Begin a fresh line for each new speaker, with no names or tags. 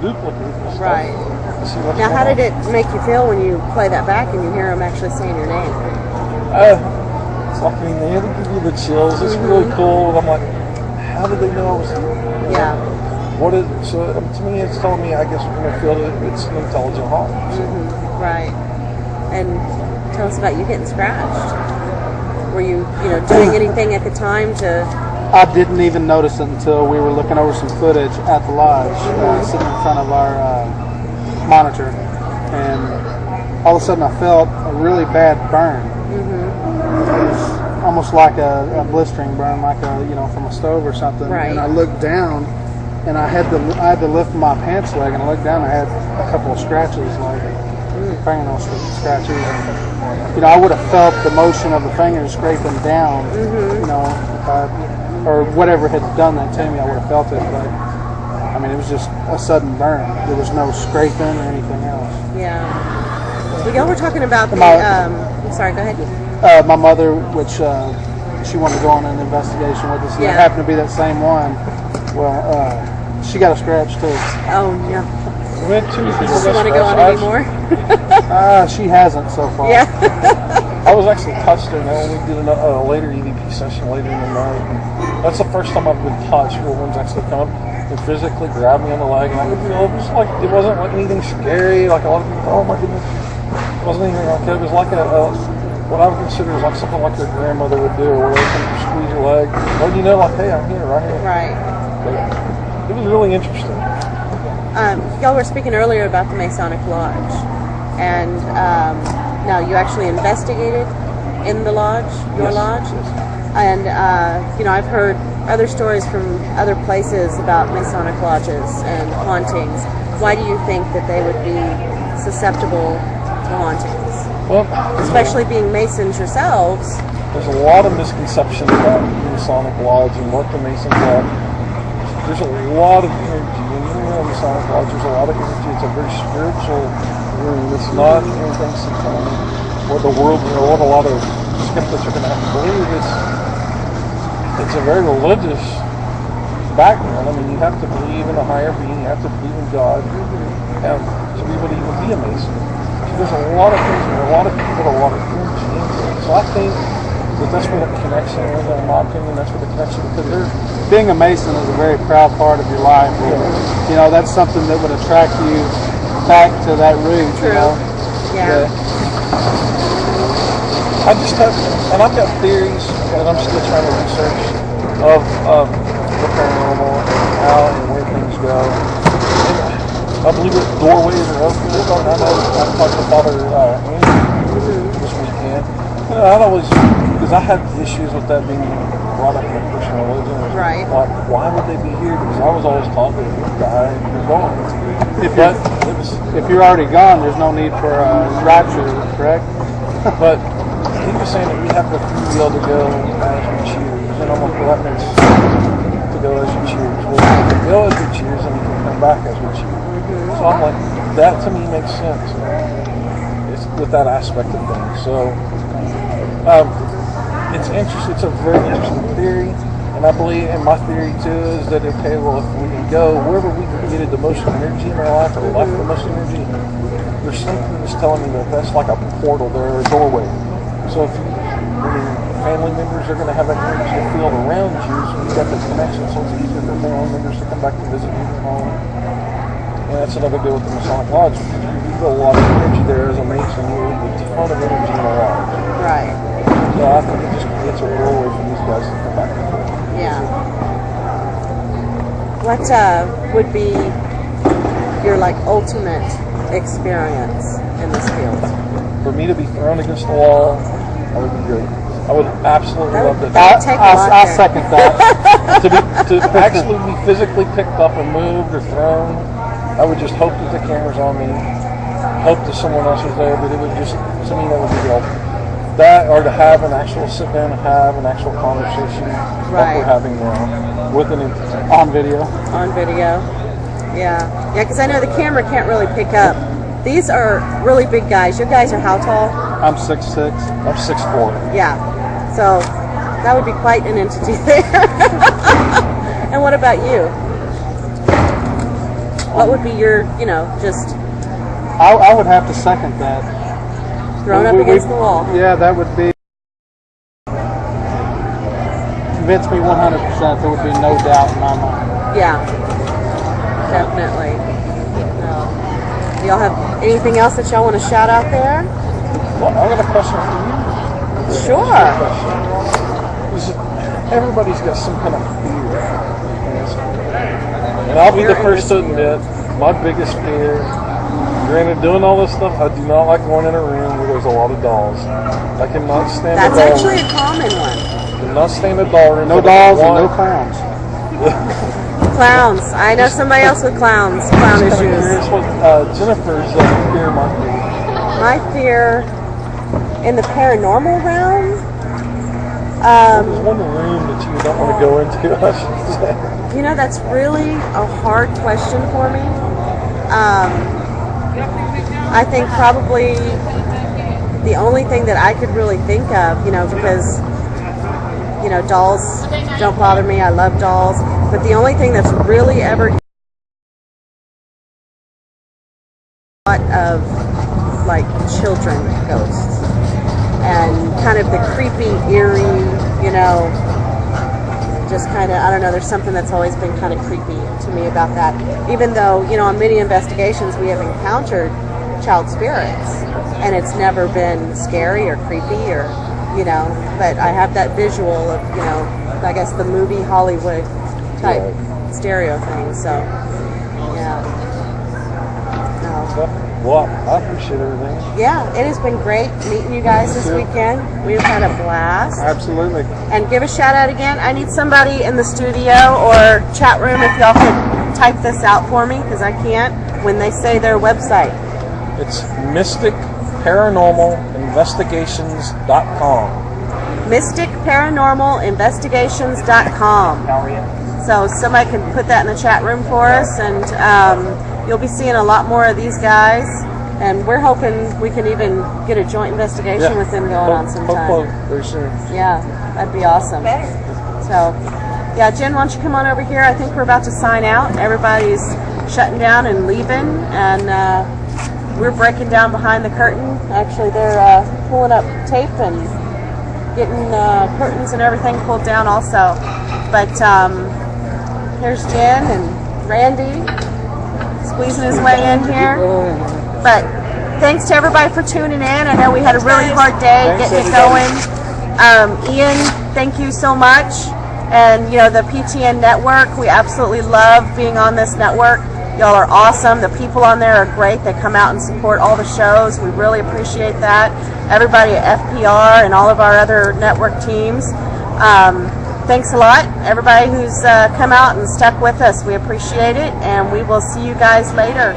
duplicate the stuff.
Right.
See what's
Now, how
going
did it make you feel when you play that back and you hear them actually saying your name?
It's like, I mean, they give you the chills. It's really cool. I'm like, how did they know I was here?
Yeah.
What is, so to me, it's telling me, I guess, when I feel that it's an intelligent heart. So.
Right. And tell us about you getting scratched. Were you doing anything at the time to...
I didn't even notice it until we were looking over some footage at the lodge, sitting in front of our monitor, and all of a sudden I felt a really bad burn. It was almost like a blistering burn, like from a stove or something.
Right.
And I looked down, and I had to lift my pants leg, and I looked down. I had a couple of scratches, like fingernail scratches. And, I would have felt the motion of the fingers scraping down. Or whatever had done that to me, I would have felt it. But I mean, it was just a sudden burn. There was no scraping or anything else.
Yeah. Well, y'all were talking about the... I'm sorry, go ahead.
My mother, which she wanted to go on an investigation with us, and it happened to be that same one. Well, she got a scratch too.
Oh, no.
We had two people.
Does she want to go on anymore?
She hasn't so far.
Yeah.
I was actually touched her now when we did a later EVP session later in the night. And that's the first time I've been touched where one's actually come up and physically grabbed me on the leg, and I could feel it was like, it wasn't like anything scary, like a lot of people, oh my goodness. It wasn't anything like that. It was like what I would consider is like something like your grandmother would do, where they can squeeze your leg, or like, hey, I'm here, right here.
Right.
But it was really interesting.
Y'all were speaking earlier about the Masonic Lodge, and now you actually investigated in the lodge, your lodge, and I've heard other stories from other places about Masonic lodges and hauntings. Why do you think that they would be susceptible to hauntings?
Well,
especially being Masons yourselves.
There's a lot of misconception about Masonic lodge and what the Masons are. There's a lot of energy. When you're in a Masonic lodge, there's a lot of energy. It's a very spiritual room. It's not anything satanic, what the world, what a lot of skeptics are going to have to believe. It's a very religious background. I mean, you have to believe in a higher being. You have to believe in God, and to be able to even be a Mason. So there's a lot of things, and a lot of people put a lot of energy into it. So I think that's where the connection is, in my opinion. That's where the connection, because
being a Mason is a very proud part of your life. That's something that would attract you back to that root.
True. Yeah.
I just have, and I've got theories, and I'm still trying to research of the paranormal and how and where things go. And I believe that doorways are open. I know I've talked to Father Andrew this weekend. I'd always, because I had issues with that being brought up in a Christian religion.
Right.
Like, why would they be here? Because I was always taught that you die and you're gone.
If you're already gone, there's no need for a rapture, correct?
But he was saying that we have the free will to go as we choose. And I'm like, well, that makes sense to go as you choose. Well, we can go as we choose and we can come back as we choose. So I'm like, that to me makes sense. It's with that aspect of things. So it's interesting. It's a very interesting theory. And I believe, and my theory too, is that, okay, well, if we can go wherever we created the most energy in our life, or left the most energy, there's something that's telling me that that's like a portal there, or a doorway. So if family members are going to have that energy field around you, so you've got that connection, so it's easier for family members to come back to visit you at home. And that's another deal with the Masonic Lodge. You feel a lot of energy there as a Mason, you leave a ton of energy in the lodge.
Right.
So I think it just creates a doorway for these guys to come back and forth.
Yeah. What would be your ultimate experience in this field?
For me to be thrown against the wall, that would be great. I would absolutely love that.
I'll second that.
to actually be physically picked up and moved or thrown, I would just hope that the camera's on me, hope that someone else was there, but it would just, to me, that would be the ultimate. That, or to have an actual sit down and have an actual conversation like we're having now with an entity.
On video.
On video. Yeah. Yeah, because I know the camera can't really pick up. These are really big guys. You guys are how tall?
I'm 6'6".
I'm 6'4".
Yeah. So that would be quite an entity there. And what about you? What would be your, you know, just
I would have to second that.
thrown up against the wall?
Yeah, that would be. Convince me 100%. There would be no doubt in my mind.
Yeah, definitely. Do y'all have anything else that y'all want to shout out there?
Well, I got a question for you.
Sure.
Everybody's got some kind of fear. And I'll be the first to admit, my biggest fear, granted, doing all this stuff, I do not like going in a room where there's a lot of dolls. I cannot stand
That's
a doll
actually
room.
a common one.
I cannot stand a doll room.
No dolls and no clowns.
Clowns. I know somebody else with clown
I'm
issues.
curious what Jennifer's fear might be.
My fear in the paranormal realm,
There's one room that you don't want to go into, I should say.
you know, that's really a hard question for me. I think probably the only thing that I could really think of, you know, because, you know, dolls don't bother me. I love dolls. But the only thing that's really ever of like children ghosts and kind of the creepy, eerie, you know, just kind of, I don't know, there's something that's always been kind of creepy to me about that. Even though, you know, on many investigations we have encountered child spirits and it's never been scary or creepy or, you know, but I have that visual of, you know, I guess the movie Hollywood type stereo thing, so yeah. No.
Well, I appreciate everything.
Yeah, it has been great meeting you guys this weekend. We've had a blast.
Absolutely.
And give a shout out again. I need somebody in the studio or chat room if y'all could type this out for me because I can't when they say their website.
It's mysticparanormalinvestigations.com.
mysticparanormalinvestigations.com. So somebody can put that in the chat room for us, and you'll be seeing a lot more of these guys. And we're hoping we can even get a joint investigation with them going on sometime.
Hopefully, very soon.
Yeah, that'd be awesome. So, yeah, Jen, why don't you come on over here? I think we're about to sign out. Everybody's shutting down and leaving, and we're breaking down behind the curtain. Actually, they're pulling up tape and getting curtains and everything pulled down also. But here's Jen and Randy squeezing his way in here. But thanks to everybody for tuning in. I know we had a really hard day getting it going. Ian, thank you so much. And, you know, the PTN network, we absolutely love being on this network. Y'all are awesome. The people on there are great. They come out and support all the shows. We really appreciate that. Everybody at FPR and all of our other network teams. Thanks a lot. Everybody who's come out and stuck with us, we appreciate it. And we will see you guys later.